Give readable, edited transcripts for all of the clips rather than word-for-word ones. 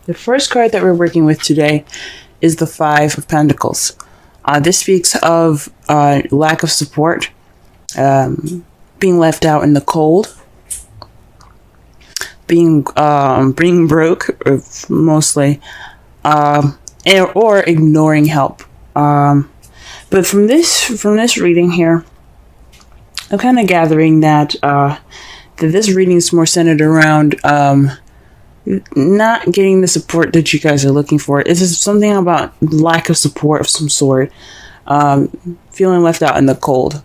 The first card that we're working with today is the Five of Pentacles. This speaks of lack of support, being left out in the cold, being broke, mostly, or ignoring help. But from this reading here, I'm kind of gathering that this reading is more centered around not getting the support that you guys are looking for. This is something about lack of support of some sort, feeling left out in the cold.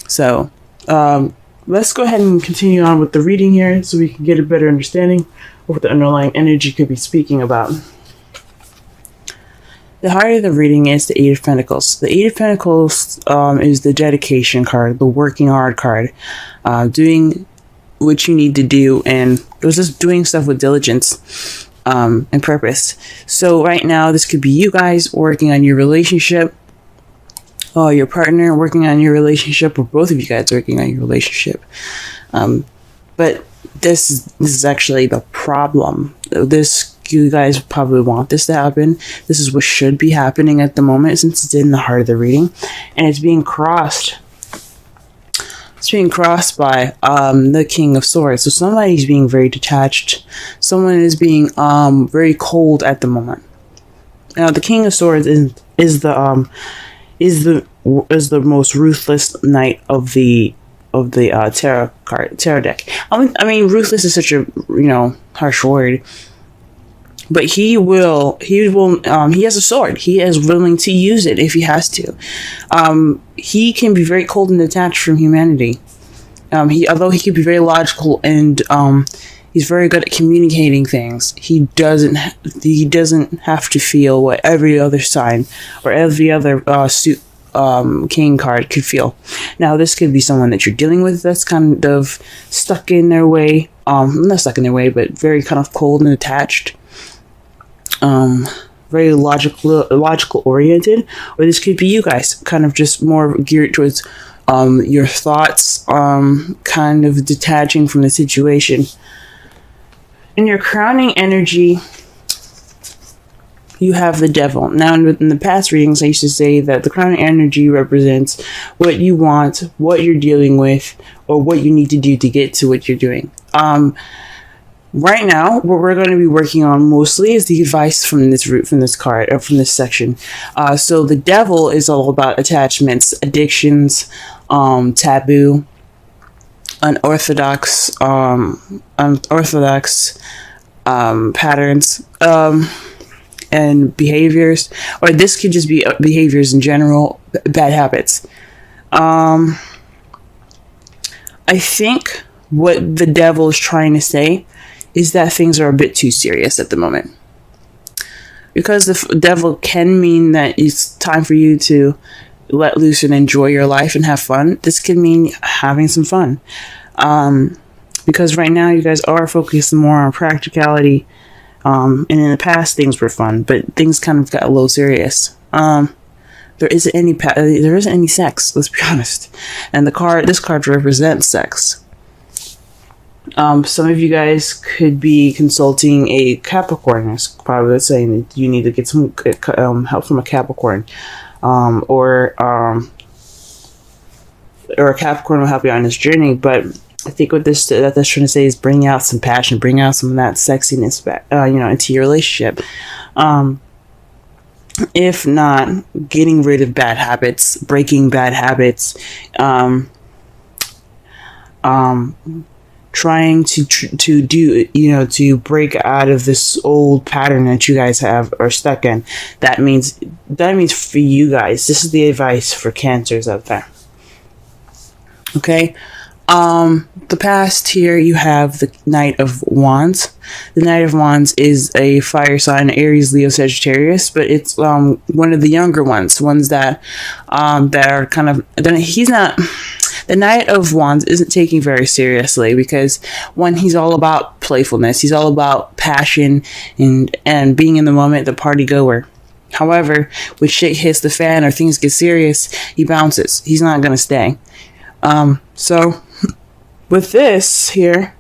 So let's go ahead and continue on with the reading here so we can get a better understanding of what the underlying energy could be speaking about. The heart of the reading is the Eight of Pentacles. The Eight of Pentacles is the dedication card, the working hard card, doing what you need to do, and it was just doing stuff with diligence and purpose. So right now, this could be you guys working on your relationship, or your partner working on your relationship, or both of you guys working on your relationship. But this is actually the problem. You guys probably want this to happen. This is what should be happening at the moment, since it's in the heart of the reading, and it's being crossed. It's being crossed by the King of Swords. So somebody's being very detached. Someone is being very cold at the moment. Now, the King of Swords is the most ruthless knight of the tarot deck. I mean, ruthless is such a harsh word. But he has a sword. He is willing to use it if he has to. He can be very cold and detached from humanity. Although he can be very logical and he's very good at communicating things, he doesn't have to feel what every other sign or every other king card could feel. Now, this could be someone that you're dealing with that's kind of stuck in their way. Not stuck in their way, but very kind of cold and attached. Very logical oriented, or this could be you guys, kind of just more geared towards your thoughts, kind of detaching from the situation. In your crowning energy, you have the Devil. Now, in the past readings, I used to say that the crowning energy represents what you want, what you're dealing with, or what you need to do to get to what you're doing. Right now, what we're going to be working on mostly is the advice from this card, or from this section. So the Devil is all about attachments, addictions, taboo, unorthodox patterns, and behaviors, or this could just be behaviors in general, bad habits. I think what the Devil is trying to say is that things are a bit too serious at the moment. Because the Devil can mean that it's time for you to let loose and enjoy your life and have fun. This can mean having some fun. Because right now you guys are focused more on practicality. And in the past things were fun, but things kind of got a little serious. There isn't any sex, let's be honest. And this card represents sex. Some of you guys could be consulting a Capricorn. It's probably saying that you need to get some help from a Capricorn, or a Capricorn will help you on this journey. But I think what that's trying to say is bring out some passion, bring out some of that sexiness back, into your relationship. If not, getting rid of bad habits, breaking bad habits, trying to do, to break out of this old pattern that you guys are stuck in. That means for you guys, this is the advice for Cancers out there. Okay. The past here, you have the Knight of Wands. The Knight of Wands is a fire sign, Aries, Leo, Sagittarius, but it's one of the younger ones that are kind of, he's not. The Knight of Wands isn't taking very seriously because, one, he's all about playfulness. He's all about passion and being in the moment, the party goer. However, when shit hits the fan or things get serious, he bounces. He's not going to stay. So with this here,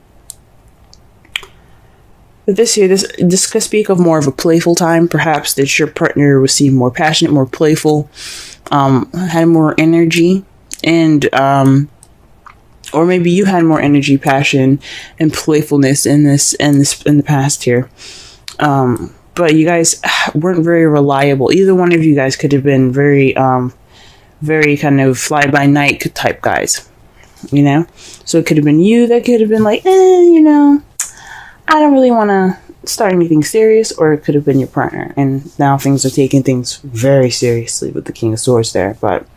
But this year, this could speak of more of a playful time. Perhaps that your partner was seem more passionate, more playful, had more energy, and or maybe you had more energy, passion, and playfulness in the past here. But you guys weren't very reliable. Either one of you guys could have been very kind of fly by night type guys, you know. So it could have been you that could have been like, you know, I don't really want to start anything serious, or it could have been your partner, and now things are taking things very seriously with the King of Swords there. But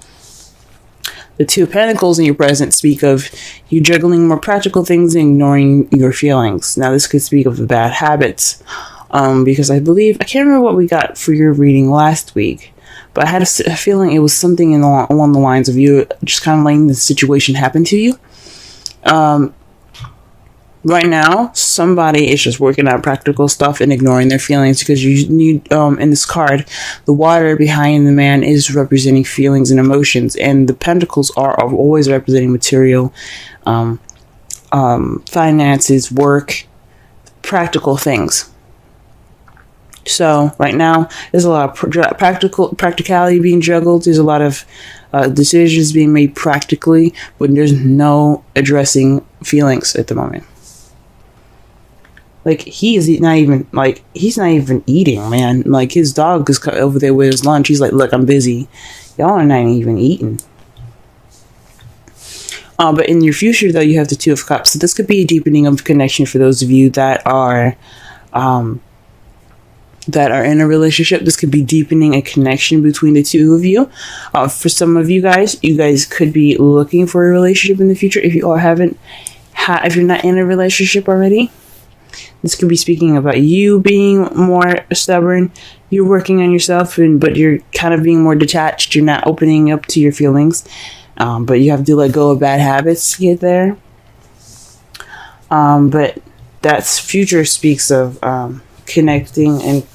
the Two of Pentacles in your present speak of you juggling more practical things and ignoring your feelings. Now this could speak of the bad habits, because I can't remember what we got for your reading last week, but I had a feeling it was something along the lines of you just kind of letting the situation happen to you. Right now, somebody is just working out practical stuff and ignoring their feelings, because you need, in this card, the water behind the man is representing feelings and emotions, and the pentacles are always representing material, finances, work, practical things. So right now, there's a lot of practicality being juggled. There's a lot of decisions being made practically, but there's no addressing feelings at the moment. Like, he's not even eating, man. Like, his dog is over there with his lunch. He's like, look, I'm busy. Y'all are not even eating. But in your future, though, you have the Two of Cups. So this could be a deepening of connection for those of you that are in a relationship. This could be deepening a connection between the two of you. For some of you guys could be looking for a relationship in the future. If you if you're not in a relationship already, this could be speaking about you being more stubborn. You're working on yourself, but you're kind of being more detached. You're not opening up to your feelings, but you have to let go of bad habits to get there. But that's future speaks of connecting and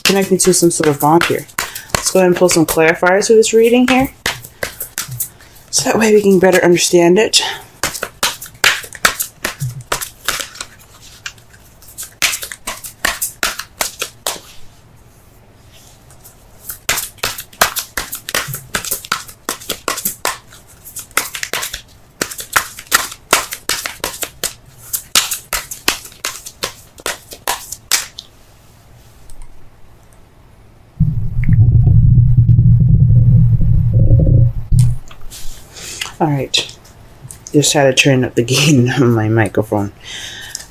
connecting to some sort of bond here. Let's go ahead and pull some clarifiers for this reading here, so that way we can better understand it. Alright, just had to turn up the gain on my microphone.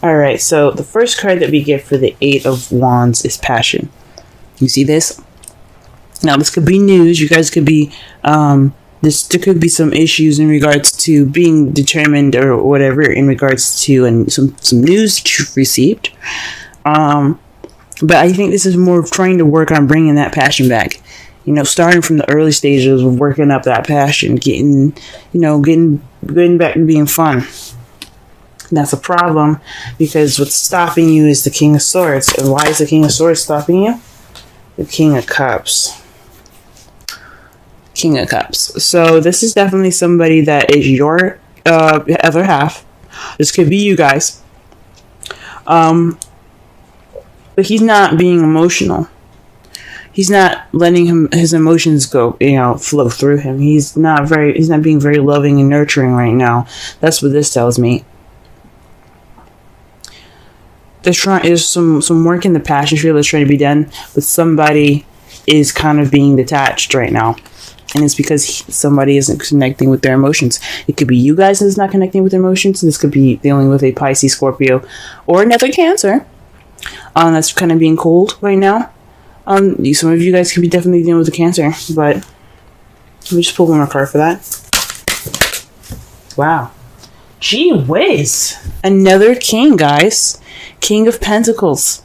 Alright, so the first card that we get for the Eight of Wands is Passion. You see this? Now this could be news. You guys could be, there could be some issues in regards to being determined or whatever in regards to some news that you've received. But I think this is more trying to work on bringing that passion back. You know, starting from the early stages of working up that passion, getting back to being fun. And that's a problem, because what's stopping you is the King of Swords. And why is the King of Swords stopping you? The King of Cups. King of Cups. So this is definitely somebody that is your other half. This could be you guys. But he's not being emotional. He's not letting his emotions go, flow through him. He's not being very loving and nurturing right now. That's what this tells me. There's some work in the passion field that's trying to be done, but somebody is kind of being detached right now. And it's because somebody isn't connecting with their emotions. It could be you guys that's not connecting with their emotions. This could be dealing with a Pisces, Scorpio, or another Cancer. That's kind of being cold right now. Some of you guys could be definitely dealing with the Cancer, but let me just pull one more card for that. Wow. Gee whiz. Another king, guys. King of Pentacles.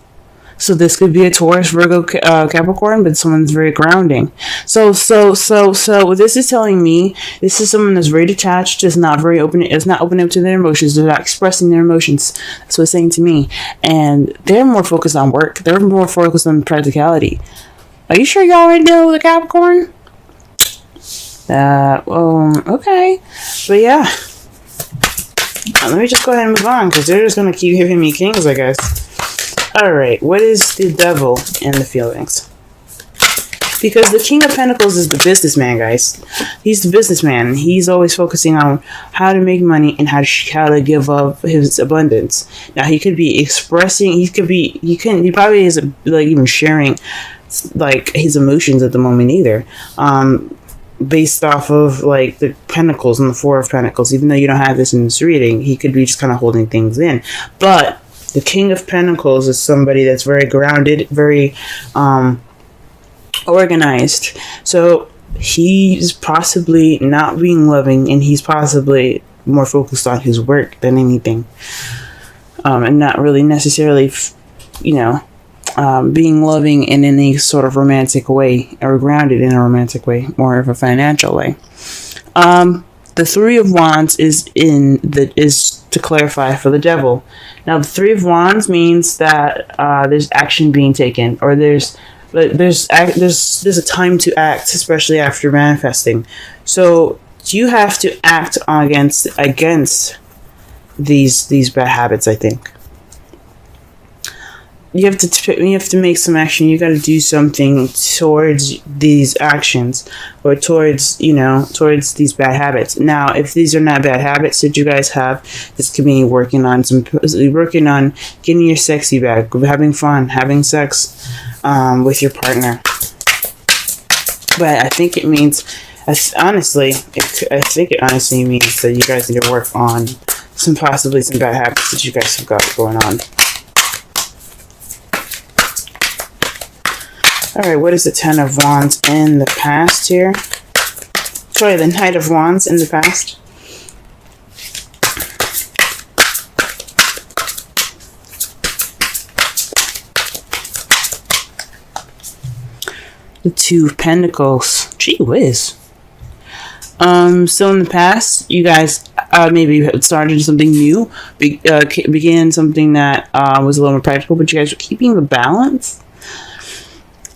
So this could be a Taurus, Virgo, Capricorn, but someone's very grounding. So what this is telling me, this is someone that's very detached, is not very open, is not open up to their emotions, they're not expressing their emotions. That's what it's saying to me. And they're more focused on work. They're more focused on practicality. Are you sure y'all already dealing with a Capricorn? Okay. But yeah. Let me just go ahead and move on, because they're just going to keep giving me kings, I guess. Alright, what is the devil in the feelings? Because the King of Pentacles is the businessman, guys. He's the businessman. He's always focusing on how to make money and how to give up his abundance. Now, he could be expressing, he probably isn't like even sharing like his emotions at the moment either. Based off of like the Pentacles and the Four of Pentacles, even though you don't have this in this reading, he could be just kind of holding things in. But the King of Pentacles is somebody that's very grounded, very organized. So he's possibly not being loving, and he's possibly more focused on his work than anything, and not really necessarily, being loving in any sort of romantic way, or grounded in a romantic way, more of a financial way. The Three of Wands is to clarify for the devil. Now, the Three of Wands means that there's action being taken, or there's a time to act, especially after manifesting. So you have to act against these bad habits. I think you have to make some action. You got to do something towards these actions, or towards these bad habits. Now, if these are not bad habits that you guys have, this could be working on getting your sexy back, having fun, having sex with your partner. But I think it means, I think it honestly means that you guys need to work on possibly some bad habits that you guys have got going on. Alright, what is the Ten of Wands in the past here? Sorry, the Knight of Wands in the past. The Two of Pentacles. Gee whiz. So in the past, you guys maybe started something new, began something that was a little more practical, but you guys were keeping the balance.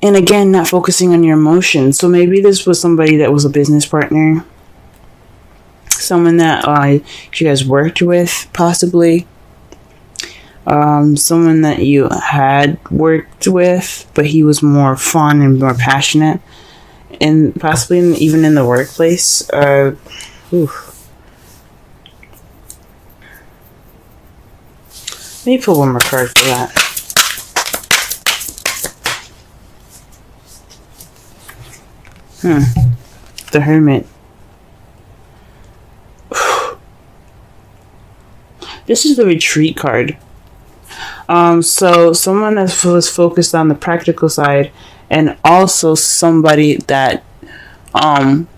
And again, not focusing on your emotions. So maybe this was somebody that was a business partner. Someone that you guys worked with, possibly. Someone that you had worked with, but he was more fun and more passionate. And possibly even in the workplace. Let me pull one more card for that. The Hermit. This is the Retreat card. So someone that was focused on the practical side, and also somebody that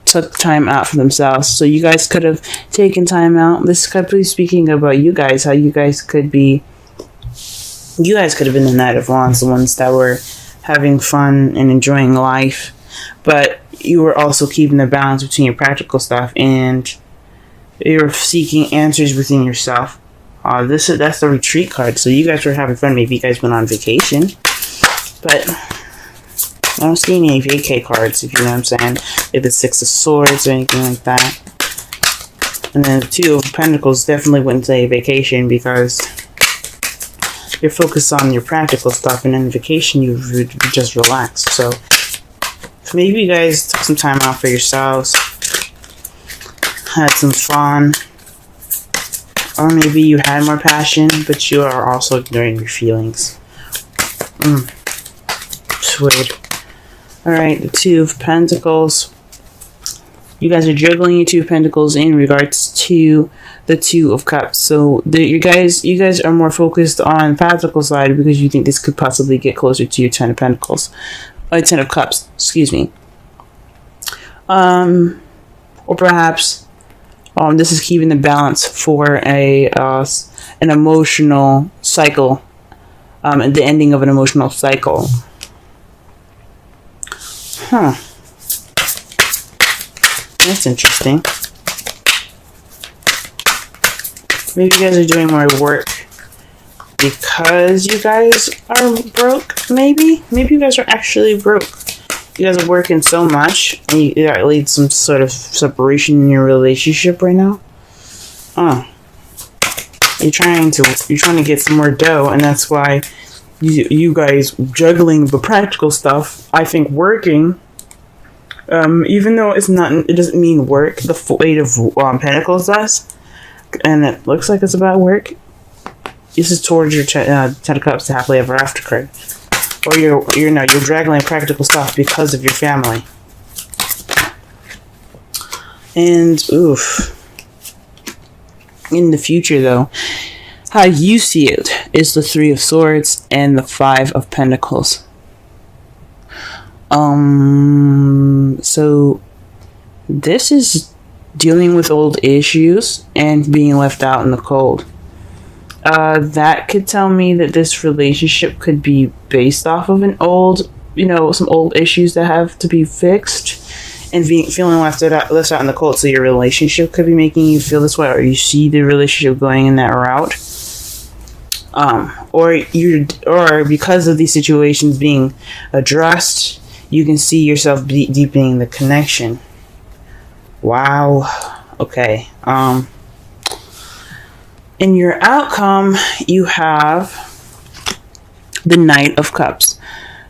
took time out for themselves. So you guys could have taken time out. This could be speaking about you guys, how you guys could have been the Knight of Wands, the ones that were having fun and enjoying life, but you were also keeping the balance between your practical stuff, and you're seeking answers within yourself. That's the Retreat card. So you guys were having fun. Maybe you guys went on vacation, but I don't see any vacay cards, if you know what I'm saying. Like the Six of Swords or anything like that. And then the Two of Pentacles definitely wouldn't say vacation, because you're focused on your practical stuff, and in vacation you would just relax. So maybe you guys took some time out for yourselves, had some fun, or maybe you had more passion, but you are also ignoring your feelings. Sweet. Alright, the Two of Pentacles. You guys are juggling your Two of Pentacles in regards to the Two of Cups. So you guys are more focused on the practical side, because you think this could possibly get closer to your Ten of Pentacles. Ten of Cups, excuse me. Or perhaps this is keeping the balance for an emotional cycle, the ending of an emotional cycle. That's interesting. Maybe you guys are doing more work because you guys are broke, maybe? Maybe you guys are actually broke. You guys are working so much, and that leads some sort of separation in your relationship right now. you're trying to get some more dough, and that's why you guys juggling the practical stuff. I think working, even though it doesn't mean work. The Eight of Pentacles does, and it looks like it's about work. This is towards your Ten of Cups, the happily ever after card, or you're juggling practical stuff because of your family. And oof. In the future, though, how you see it is the Three of Swords and the Five of Pentacles. So this is dealing with old issues and being left out in the cold. That could tell me that this relationship could be based off of some old issues that have to be fixed. And feeling left out in the cold, so your relationship could be making you feel this way, or you see the relationship going in that route, or because of these situations being addressed, you can see yourself deepening the connection. Wow. Okay. In your outcome, you have the Knight of Cups.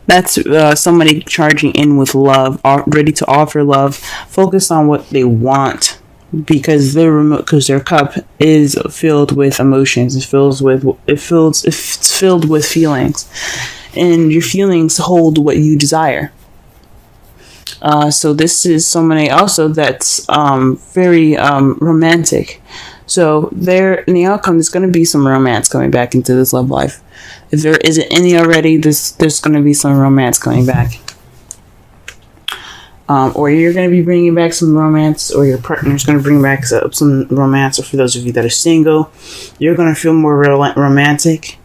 That's somebody charging in with love, ready to offer love, focused on what they want, because their cup is filled with emotions. It's filled with feelings, and your feelings hold what you desire. So this is somebody also that's very romantic. So there, in the outcome, there's going to be some romance coming back into this love life. If there isn't any already, there's going to be some romance coming back. Or you're going to be bringing back some romance, or your partner's going to bring back some romance. Or for those of you that are single, you're going to feel more romantic.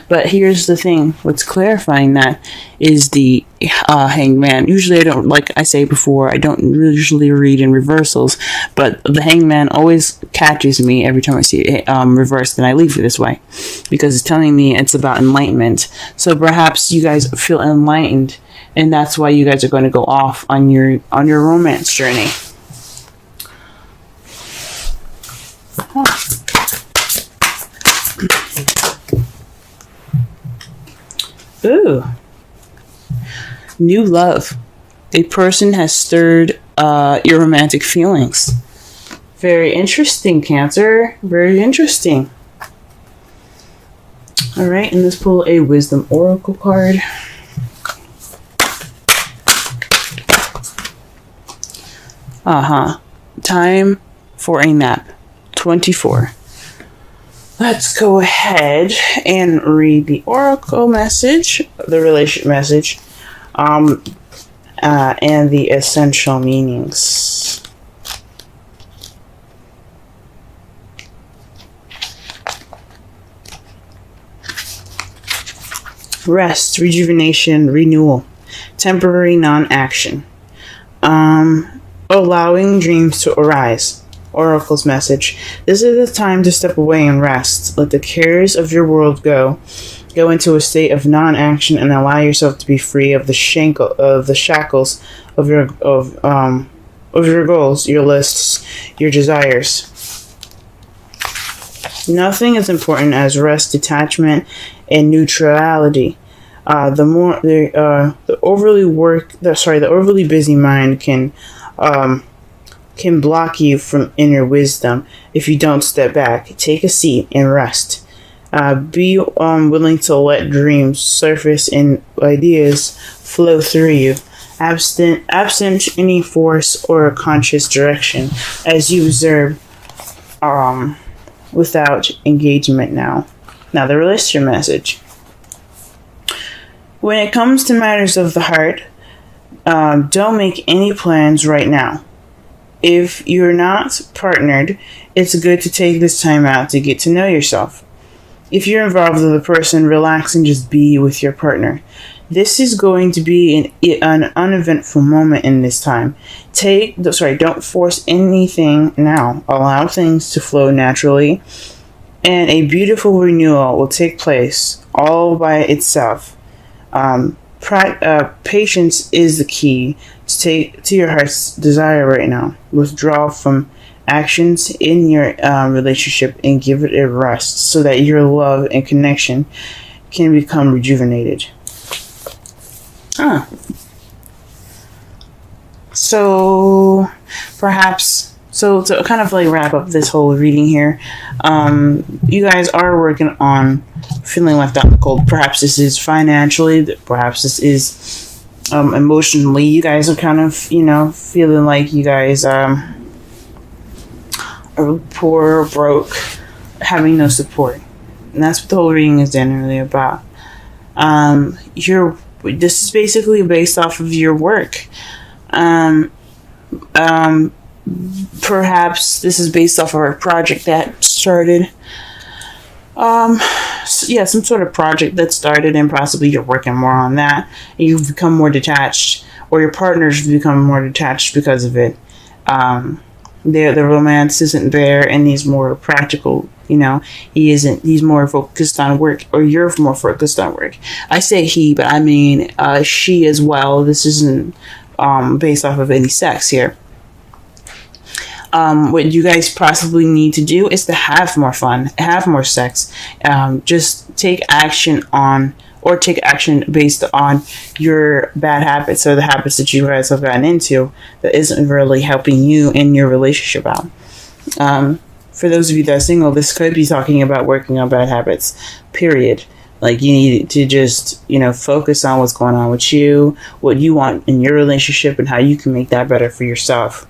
But here's the thing. What's clarifying that is the Hanged Man. Usually I don't, like I say before, I don't usually read in reversals, but the Hanged Man always catches me every time I see it reversed, and I leave it this way because it's telling me it's about enlightenment. So perhaps you guys feel enlightened, and that's why you guys are going to go off on your romance journey. Ooh. New love. A person has stirred your romantic feelings. Very interesting, Cancer. Very interesting. Alright, and let's pull a Wisdom Oracle card. Time for a nap. 24. Let's go ahead and read the Oracle message, the relationship message, and the essential meanings. Rest, rejuvenation, renewal, temporary non-action, allowing dreams to arise. Oracle's message. This is the time to step away and rest. Let the cares of your world go. Go into a state of non-action and allow yourself to be free of the shackles of your goals, your lists, your desires. Nothing is important as rest, detachment, and neutrality. The overly busy mind can block you from inner wisdom if you don't step back, take a seat, and rest. Be willing to let dreams surface and ideas flow through you, absent any force or conscious direction, as you observe without engagement now. Now, the relationship message. When it comes to matters of the heart, don't make any plans right now. If you're not partnered, it's good to take this time out to get to know yourself. If you're involved with a person, relax and just be with your partner. This is going to be an uneventful moment in this time. Don't force anything now. Allow things to flow naturally, and a beautiful renewal will take place all by itself. Patience is the key to your heart's desire right now. Withdraw from actions in your relationship and give it a rest so that your love and connection can become rejuvenated. So perhaps, so to kind of like wrap up this whole reading here, you guys are working on feeling left out in the cold. Perhaps this is financially, perhaps this is emotionally. You guys are kind of, feeling like you guys are poor or broke, having no support. And that's what the whole reading is generally about. This is basically based off of your work. Perhaps this is based off of a project that started. Some sort of project that started, and possibly you're working more on that. And you've become more detached, or your partner's become more detached because of it. The romance isn't there, and he's more practical. He's more focused on work, or you're more focused on work. I say he, but I mean she as well. This isn't based off of any sex here. What you guys possibly need to do is to have more fun, have more sex. Just take action based on your bad habits, or the habits that you guys have gotten into that isn't really helping you in your relationship out. For those of you that are single, this could be talking about working on bad habits, period. Like, you need to just, focus on what's going on with you, what you want in your relationship, and how you can make that better for yourself.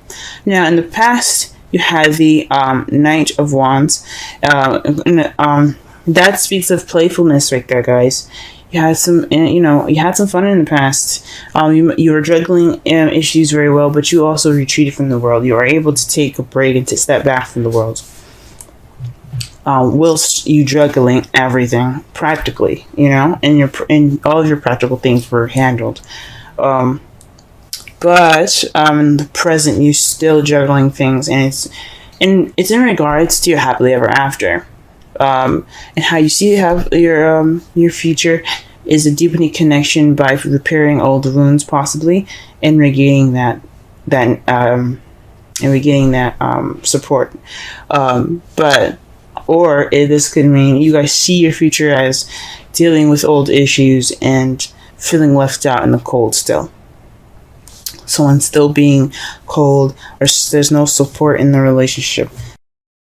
Now, in the past, you had the Knight of Wands. That speaks of playfulness right there, guys. You had some, you had some fun in the past. You were juggling issues very well, but you also retreated from the world. You were able to take a break and to step back from the world. Whilst you juggling everything practically, and all of your practical things were handled. But in the present, you're still juggling things, and it's in regards to your happily ever after. And how you see your future is a deepening connection by repairing old wounds, possibly, and regaining that support. Or this could mean you guys see your future as dealing with old issues and feeling left out in the cold still. Someone still being cold, or there's no support in the relationship.